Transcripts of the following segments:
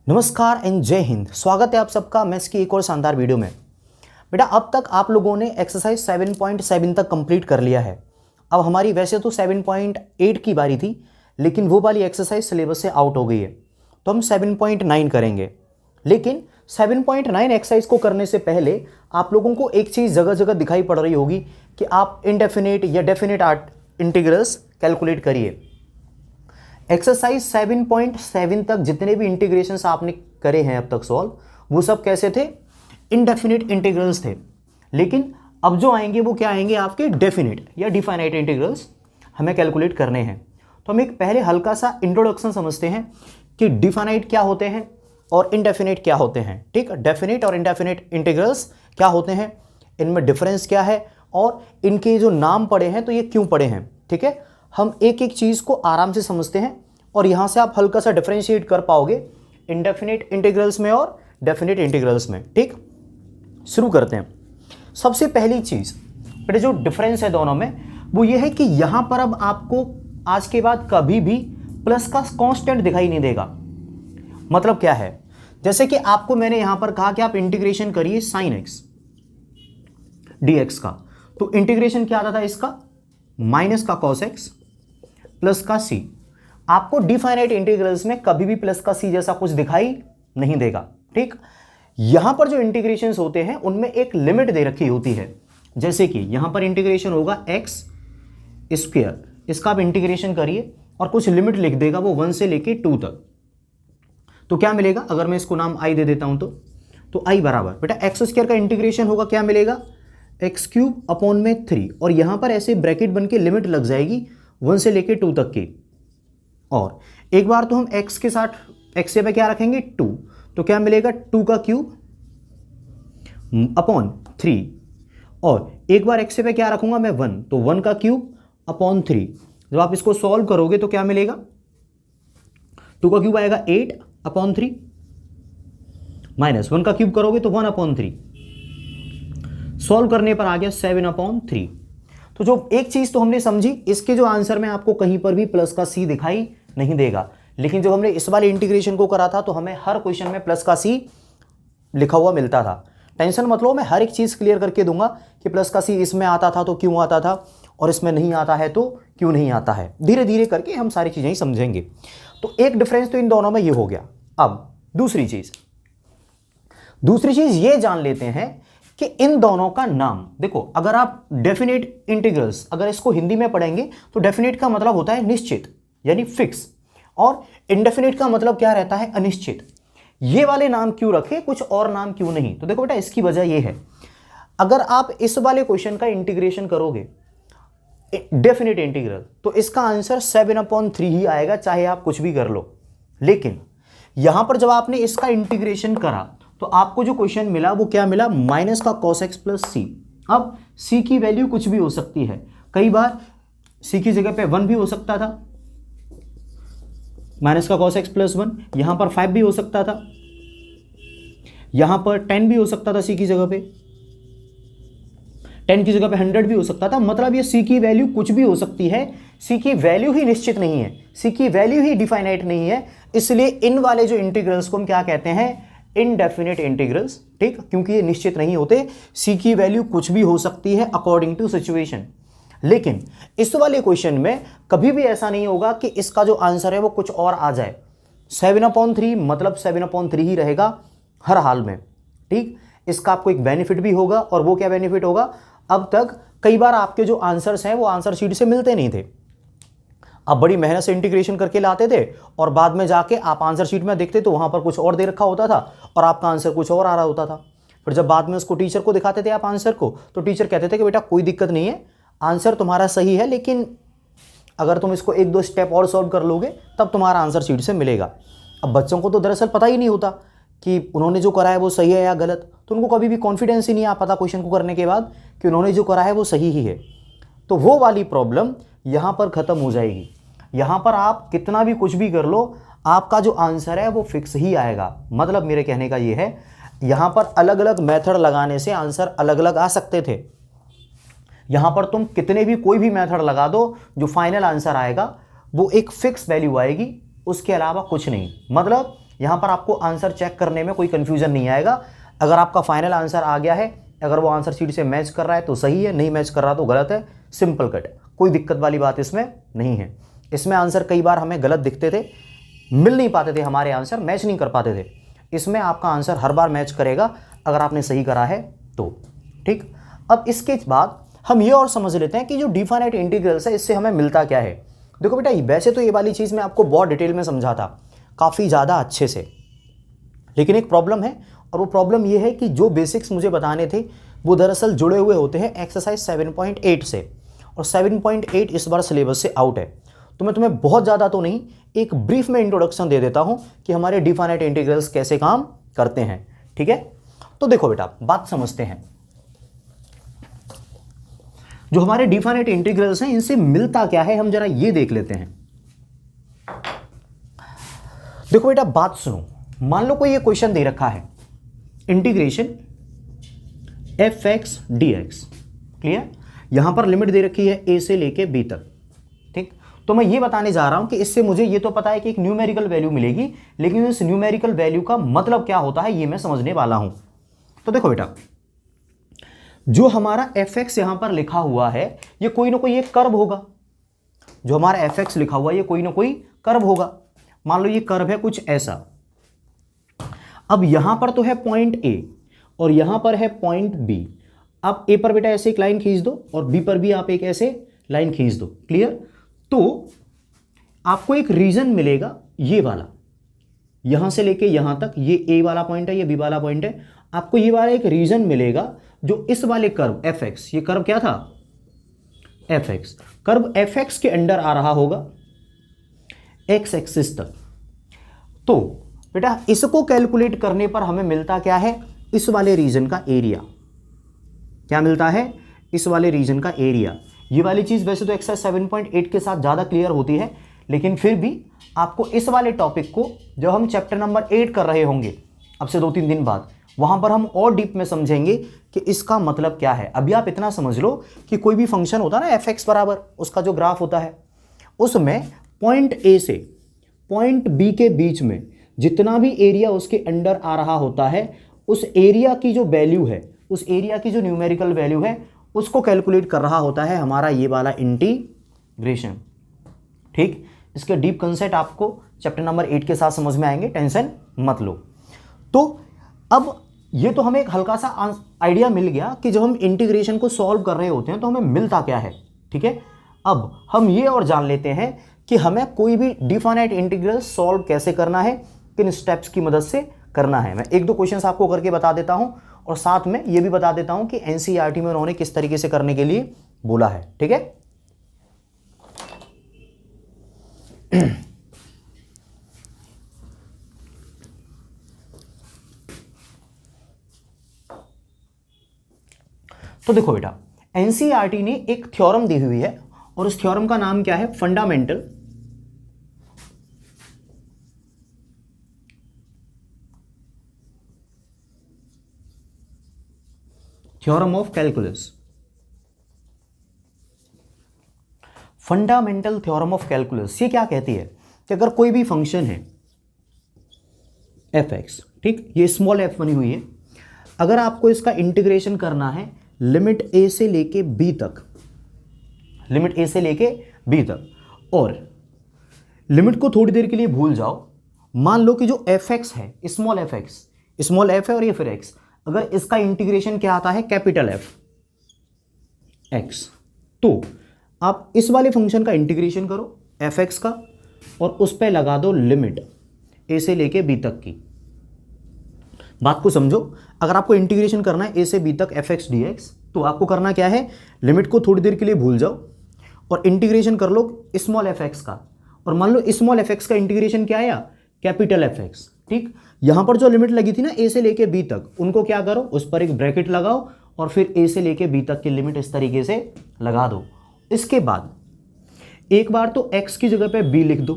नमस्कार एंड जय हिंद। स्वागत है आप सबका मैथ्स की एक और शानदार वीडियो में। बेटा अब तक आप लोगों ने एक्सरसाइज 7.7 तक कंप्लीट कर लिया है। अब हमारी वैसे तो 7.8 की बारी थी, लेकिन वो वाली एक्सरसाइज सिलेबस से आउट हो गई है, तो हम 7.9 करेंगे। लेकिन 7.9 एक्सरसाइज को करने से पहले आप लोगों को एक चीज़ जगह जगह दिखाई पड़ रही होगी कि आप इनडेफिनेट या डेफिनेट इंटीग्रल्स कैलकुलेट करिए। एक्सरसाइज 7.7 तक जितने भी इंटीग्रेशंस आपने करे हैं अब तक सॉल्व, वो सब कैसे थे? इनडेफिनिट इंटीग्रल्स थे। लेकिन अब जो आएंगे वो क्या आएंगे? आपके डेफिनिट या डिफाइनाइट इंटीग्रल्स हमें कैलकुलेट करने हैं। तो हम एक पहले हल्का सा इंट्रोडक्शन समझते हैं कि डिफाइनाइट क्या होते हैं और इनडेफिनिट क्या होते हैं। ठीक, डेफिनिट और इनडेफिनिट इंटीग्रल्स क्या होते हैं, इनमें डिफरेंस क्या है और इनके जो नाम पड़े हैं तो ये क्यों पड़े हैं। ठीक है, हम एक एक चीज़ को आराम से समझते हैं और यहाँ से आप हल्का सा डिफरेंशिएट कर पाओगे इनडेफिनिट इंटीग्रल्स में और डेफिनिट इंटीग्रल्स में। ठीक, शुरू करते हैं। सबसे पहली चीज़ बेटे जो डिफरेंस है दोनों में वो ये है कि यहाँ पर अब आपको आज के बाद कभी भी प्लस का कांस्टेंट दिखाई नहीं देगा। मतलब क्या है? जैसे कि आपको मैंने यहाँ पर कहा कि आप इंटीग्रेशन करिए साइन एक्स dx का, तो इंटीग्रेशन क्या आता था इसका? माइनस का कॉस एक्स प्लस का सी। आपको डिफाइनाइट इंटीग्रल्स में कभी भी प्लस का सी जैसा कुछ दिखाई नहीं देगा। ठीक, यहां पर जो इंटीग्रेशंस होते हैं उनमें एक लिमिट दे रखी होती है। जैसे कि यहां पर इंटीग्रेशन होगा एक्स स्क्वायर, इसका आप इंटीग्रेशन करिए और कुछ लिमिट लिख देगा वो 1 से लेके 2 तक। तो क्या मिलेगा? अगर मैं इसको नाम आई दे देता हूं तो आई बराबर बेटा एक्स स्क्वायर का इंटीग्रेशन होगा, क्या मिलेगा? एक्स क्यूब अपॉन में 3, और यहां पर ऐसे ब्रैकेट बन के लिमिट लग जाएगी 1 से लेके 2 तक की। और एक बार तो हम x के साथ x पे क्या रखेंगे? 2, तो क्या मिलेगा? 2 का क्यूब अपॉन 3, और एक बार x पे क्या रखूंगा मैं? 1, तो 1 का क्यूब अपॉन 3। जब आप इसको सॉल्व करोगे तो क्या मिलेगा? 2 का क्यूब आएगा 8 अपॉन 3, माइनस 1 का क्यूब करोगे तो 1 अपॉन 3, सॉल्व करने पर आ गया 7 अपॉन 3। तो जो एक चीज तो हमने समझी, इसके जो आंसर में आपको कहीं पर भी प्लस का सी दिखाई नहीं देगा। लेकिन जब हमने इस वाले इंटीग्रेशन को करा था तो हमें हर क्वेश्चन में प्लस का सी लिखा हुआ मिलता था। टेंशन मत लो, मैं हर एक चीज क्लियर करके दूंगा कि प्लस का सी इसमें आता था तो क्यों आता था और इसमें नहीं आता है तो क्यों नहीं आता है। धीरे धीरे करके हम सारी चीजें ही समझेंगे। तो एक डिफरेंस तो इन दोनों में ये हो गया। अब दूसरी चीज ये जान लेते हैं कि इन दोनों का नाम देखो। अगर आप डेफिनेट इंटीग्रल्स अगर इसको हिंदी में पढ़ेंगे तो डेफिनेट का मतलब होता है निश्चित यानी फिक्स, और इनडेफिनेट का मतलब क्या रहता है? अनिश्चित। ये वाले नाम क्यों रखे, कुछ और नाम क्यों नहीं? तो देखो बेटा इसकी वजह ये है, अगर आप इस वाले क्वेश्चन का इंटीग्रेशन करोगे डेफिनेट इंटीग्रल तो इसका आंसर 7/3 ही आएगा, चाहे आप कुछ भी कर लो। लेकिन यहां पर जब आपने इसका इंटीग्रेशन करा तो आपको जो क्वेश्चन मिला वो क्या मिला? माइनस का कॉस एक्स प्लस सी। अब सी की वैल्यू कुछ भी हो सकती है, कई बार सी की जगह पे 1 भी हो सकता था, माइनस का कॉस एक्स प्लस 1। यहां पर 5 भी हो सकता था, यहां पर 10 भी हो सकता था, सी की जगह पे 10 की जगह पे 100 भी हो सकता था। मतलब ये सी की वैल्यू कुछ भी हो सकती है। सी की वैल्यू ही निश्चित नहीं है, सी की वैल्यू ही डिफाइनाइट नहीं है। इसलिए इन वाले जो इंटीग्रल्स को हम क्या कहते हैं? Indefinite integrals. ठीक, क्योंकि ये निश्चित नहीं होते, सी की वैल्यू कुछ भी हो सकती है अकॉर्डिंग टू सिचुएशन। लेकिन इस वाले क्वेश्चन में कभी भी ऐसा नहीं होगा कि इसका जो आंसर है वो कुछ और आ जाए। 7/3 मतलब 7/3 ही रहेगा हर हाल में। ठीक, इसका आपको एक बेनिफिट भी होगा, और वो क्या बेनिफिट होगा? अब तक कई बार आपके जो आंसर्स हैं वो आंसर शीट से मिलते नहीं थे। आप बड़ी मेहनत से इंटीग्रेशन करके लाते थे और बाद में जाके आप आंसर शीट में देखते तो वहां पर कुछ और दे रखा होता था और आपका आंसर कुछ और आ रहा होता था। फिर जब बाद में उसको टीचर को दिखाते थे आप आंसर को, तो टीचर कहते थे कि बेटा कोई दिक्कत नहीं है, आंसर तुम्हारा सही है, लेकिन अगर तुम इसको 1-2 स्टेप और सॉल्व कर लोगे तब तुम्हारा आंसर शीट से मिलेगा। अब बच्चों को तो दरअसल पता ही नहीं होता कि उन्होंने जो करा है वो सही है या गलत, तो उनको कभी भी कॉन्फिडेंस ही नहीं आ पाता क्वेश्चन को करने के बाद कि उन्होंने जो करा है वो सही ही है। तो वो वाली प्रॉब्लम यहाँ पर ख़त्म हो जाएगी। यहाँ पर आप कितना भी कुछ भी कर लो, आपका जो आंसर है वो फिक्स ही आएगा। मतलब मेरे कहने का ये है, यहाँ पर अलग अलग मेथड लगाने से आंसर अलग अलग आ सकते थे। यहाँ पर तुम कितने भी कोई भी मेथड लगा दो, जो फाइनल आंसर आएगा वो एक फिक्स वैल्यू आएगी, उसके अलावा कुछ नहीं। मतलब यहाँ पर आपको आंसर चेक करने में कोई कंफ्यूजन नहीं आएगा। अगर आपका फाइनल आंसर आ गया है, अगर वो आंसर शीट से मैच कर रहा है तो सही है, नहीं मैच कर रहा तो गलत है, सिंपल कट, कोई दिक्कत वाली बात इसमें नहीं है। इसमें आंसर कई बार हमें गलत दिखते थे, मिल नहीं पाते थे, हमारे आंसर मैच नहीं कर पाते थे। इसमें आपका आंसर हर बार मैच करेगा अगर आपने सही करा है तो। ठीक, अब इसके बाद हम ये और समझ लेते हैं कि जो डिफाइनाइट इंटीग्रल्स है इससे हमें मिलता क्या है। देखो बेटा, वैसे तो ये वाली चीज़ मैं आपको बहुत डिटेल में समझा था, काफ़ी ज़्यादा अच्छे से, लेकिन एक प्रॉब्लम है, और वो प्रॉब्लम ये है कि जो बेसिक्स मुझे बताने थे वो दरअसल जुड़े हुए होते हैं एक्सरसाइज 7.8 से, और 7.8 इस बार सिलेबस से आउट है। तो मैं तुम्हें बहुत ज़्यादा तो नहीं, एक ब्रीफ में इंट्रोडक्शन दे देता हूँ कि हमारे डिफाइनाइट इंटीग्रल्स कैसे काम करते हैं। ठीक है, तो देखो बेटा, बात समझते हैं। जो हमारे डिफाइनाइट इंटीग्रल्स हैं इनसे मिलता क्या है, हम जरा ये देख लेते हैं। देखो बेटा, बात सुनो, मान लो कोई ये क्वेश्चन दे रखा है, इंटीग्रेशन fx dx, क्लियर। यहां पर लिमिट दे रखी है a से लेके b तक। ठीक, तो मैं ये बताने जा रहा हूं कि इससे मुझे ये तो पता है कि एक न्यूमेरिकल वैल्यू मिलेगी, लेकिन इस न्यूमेरिकल वैल्यू का मतलब क्या होता है ये मैं समझने वाला हूं। तो देखो बेटा, जो हमारा fx यहां पर लिखा हुआ है ये कोई ना कोई एक कर्व होगा। जो हमारा fx लिखा हुआ है ये कोई ना कोई कर्व होगा। मान लो ये कर्व है कुछ ऐसा। अब यहां पर तो है पॉइंट A और यहां पर है पॉइंट B। अब A पर बेटा ऐसे एक लाइन खींच दो और B पर भी आप एक ऐसे लाइन खींच दो, क्लियर। तो आपको एक रीजन मिलेगा ये वाला, यहां से लेके यहां तक, ये A वाला पॉइंट है, ये B वाला पॉइंट है। आपको ये वाला एक रीजन मिलेगा जो इस वाले कर्व fx, ये कर्व क्या था fx, कर्व fx के अंडर आ रहा होगा x एक्सिस तक। तो बेटा इसको कैलकुलेट करने पर हमें मिलता क्या है, इस वाले रीजन का एरिया। क्या मिलता है, इस वाले रीजन का एरिया। ये वाली चीज वैसे तो एक्सरसाइज 7.8 के साथ ज्यादा क्लियर होती है, लेकिन फिर भी आपको इस वाले टॉपिक को जब हम चैप्टर नंबर 8 कर रहे होंगे अब से 2-3 दिन बाद, वहां पर हम और डीप में समझेंगे कि इसका मतलब क्या है। अभी आप इतना समझ लो कि कोई भी फंक्शन होता है ना fx बराबर, उसका जो ग्राफ होता है उसमें पॉइंट A से पॉइंट B के बीच में जितना भी एरिया उसके अंडर आ रहा होता है, उस एरिया की जो वैल्यू है, उस एरिया की जो न्यूमेरिकल वैल्यू है, उसको कैलकुलेट कर रहा होता है हमारा ये वाला इंटीग्रेशन। ठीक, इसके डीप कंसेप्ट आपको चैप्टर नंबर 8 के साथ समझ में आएंगे, टेंशन मत लो। तो अब ये तो हमें एक हल्का सा आइडिया मिल गया कि जब हम इंटीग्रेशन को सॉल्व कर रहे होते हैं तो हमें मिलता क्या है। ठीक है, अब हम ये और जान लेते हैं कि हमें कोई भी डिफाइनाइट इंटीग्रल सॉल्व कैसे करना है, किन स्टेप्स की मदद से करना है। मैं 1-2 क्वेश्चंस आपको करके बता देता हूं और साथ में ये भी बता देता हूं कि एनसीईआरटी में उन्होंने किस तरीके से करने के लिए बोला है। ठीक है, तो देखो बेटा, एनसीईआरटी ने एक थ्योरम दी हुई है और उस थ्योरम का नाम क्या है, fundamental theorem of calculus. Fundamental theorem of calculus ये क्या कहती है कि अगर कोई भी फंक्शन है fx, ठीक, ये स्मॉल f बनी हुई है, अगर आपको इसका इंटीग्रेशन करना है लिमिट a से लेके b तक, लिमिट a से लेके b तक, और लिमिट को थोड़ी देर के लिए भूल जाओ। मान लो कि जो fx है, स्मॉल fx, स्मॉल f है और ये फिर x, अगर इसका इंटीग्रेशन क्या आता है कैपिटल F x, तो आप इस वाले फंक्शन का इंटीग्रेशन करो fx का और उस पे लगा दो लिमिट a से लेके b तक की। बात को समझो, अगर आपको इंटीग्रेशन करना है a से b तक fx dx, तो आपको करना क्या है, लिमिट को थोड़ी देर के लिए भूल जाओ और इंटीग्रेशन कर लो स्मॉल fx का, और मान लो स्मॉल fx का इंटीग्रेशन क्या आया, कैपिटल fx। ठीक, यहां पर जो लिमिट लगी थी ना a से लेके b तक, उनको क्या करो, उस पर एक ब्रैकेट लगाओ और फिर a से लेके b तक की लिमिट इस तरीके से लगा दो। इसके बाद एक बार तो x की जगह पे b लिख दो,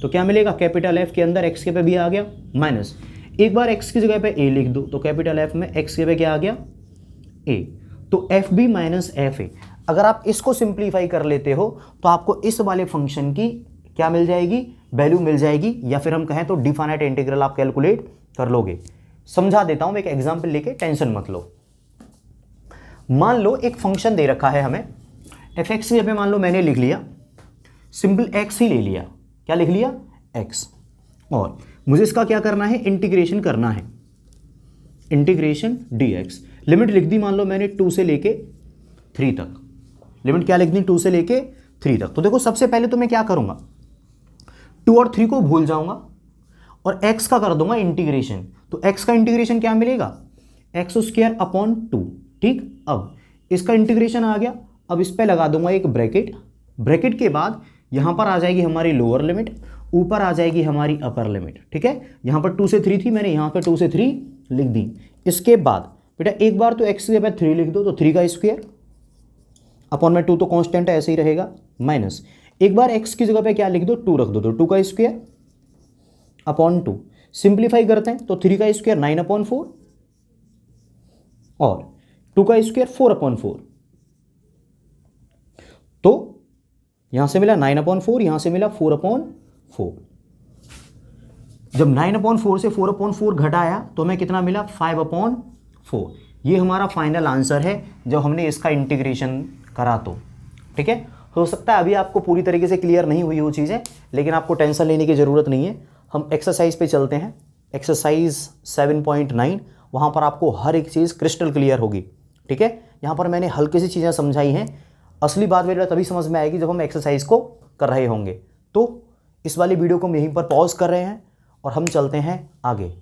तो क्या मिलेगा, कैपिटल F के अंदर x के पे b आ गया, माइनस एक बार x की जगह पे a लिख दो, तो कैपिटल F में x के पे क्या आ गया, a, तो fb माइनस fa। अगर आप इसको सिंप्लीफाई कर लेते हो तो आपको इस वाले फंक्शन की क्या मिल जाएगी, वैल्यू मिल जाएगी, या फिर हम कहें तो डिफाइनाइट इंटीग्रल आप कैलकुलेट कर लोगे। समझा देता हूं, एक एग्जाम्पल लेके टेंशन मत लो। मान लो एक फंक्शन दे रखा है हमें, एफ एक्स की जगह मान लो मैंने लिख लिया सिंपल एक्स ही ले लिया। क्या लिख लिया? एक्स। और मुझे इसका क्या करना है? इंटीग्रेशन करना है, इंटीग्रेशन डी एक्स। लिमिट लिख दी मान लो मैंने 2 से लेके 3 तक। लिमिट क्या लिख दी? 2 से लेके 3 तक। तो देखो सबसे पहले तो मैं क्या करूंगा, 2 और 3 को भूल जाऊंगा और x का कर दूंगा इंटीग्रेशन। तो x का इंटीग्रेशन क्या मिलेगा? x² upon 2। ठीक, अब इसका इंटीग्रेशन आ गया। अब इस पे लगा दूंगा एक ब्रैकेट। ब्रैकेट के बाद यहां पर आ जाएगी हमारी लोअर लिमिट, ऊपर आ जाएगी हमारी अपर लिमिट। ठीक है, यहां पर 2 से 3 थी, मैंने यहां पर 2 से 3 लिख दी। इसके बाद बेटा एक बार तो x के बाद 3 लिख दो, तो 3 का स्क्वायर अपॉन में 2 तो कांस्टेंट है ऐसे ही रहेगा, माइनस एक बार x की जगह पे क्या लिख दो? 2 रख दो, तो 2 का स्क्वायर अपॉन 2। सिंप्लीफाई करते हैं तो 3 का स्क्वायर 9/4 और 2 का स्क्वायर 4/4। तो यहां से मिला 9/4, यहां से मिला 4/4। जब 9/4 से 4/4 घटाया तो हमें कितना मिला? 5/4। ये हमारा फाइनल आंसर है जब हमने इसका इंटीग्रेशन करा तो। ठीक है, हो सकता है अभी आपको पूरी तरीके से क्लियर नहीं हुई वो चीज़ें, लेकिन आपको टेंशन लेने की ज़रूरत नहीं है। हम एक्सरसाइज पे चलते हैं, एक्सरसाइज 7.9। वहाँ पर आपको हर एक चीज़ क्रिस्टल क्लियर होगी। ठीक है, यहाँ पर मैंने हल्की सी चीज़ें समझाई हैं, असली बात मेरा तभी समझ में आएगी जब हम एक्सरसाइज को कर रहे होंगे। तो इस वाली वीडियो को हम यहीं पर पॉज कर रहे हैं और हम चलते हैं आगे।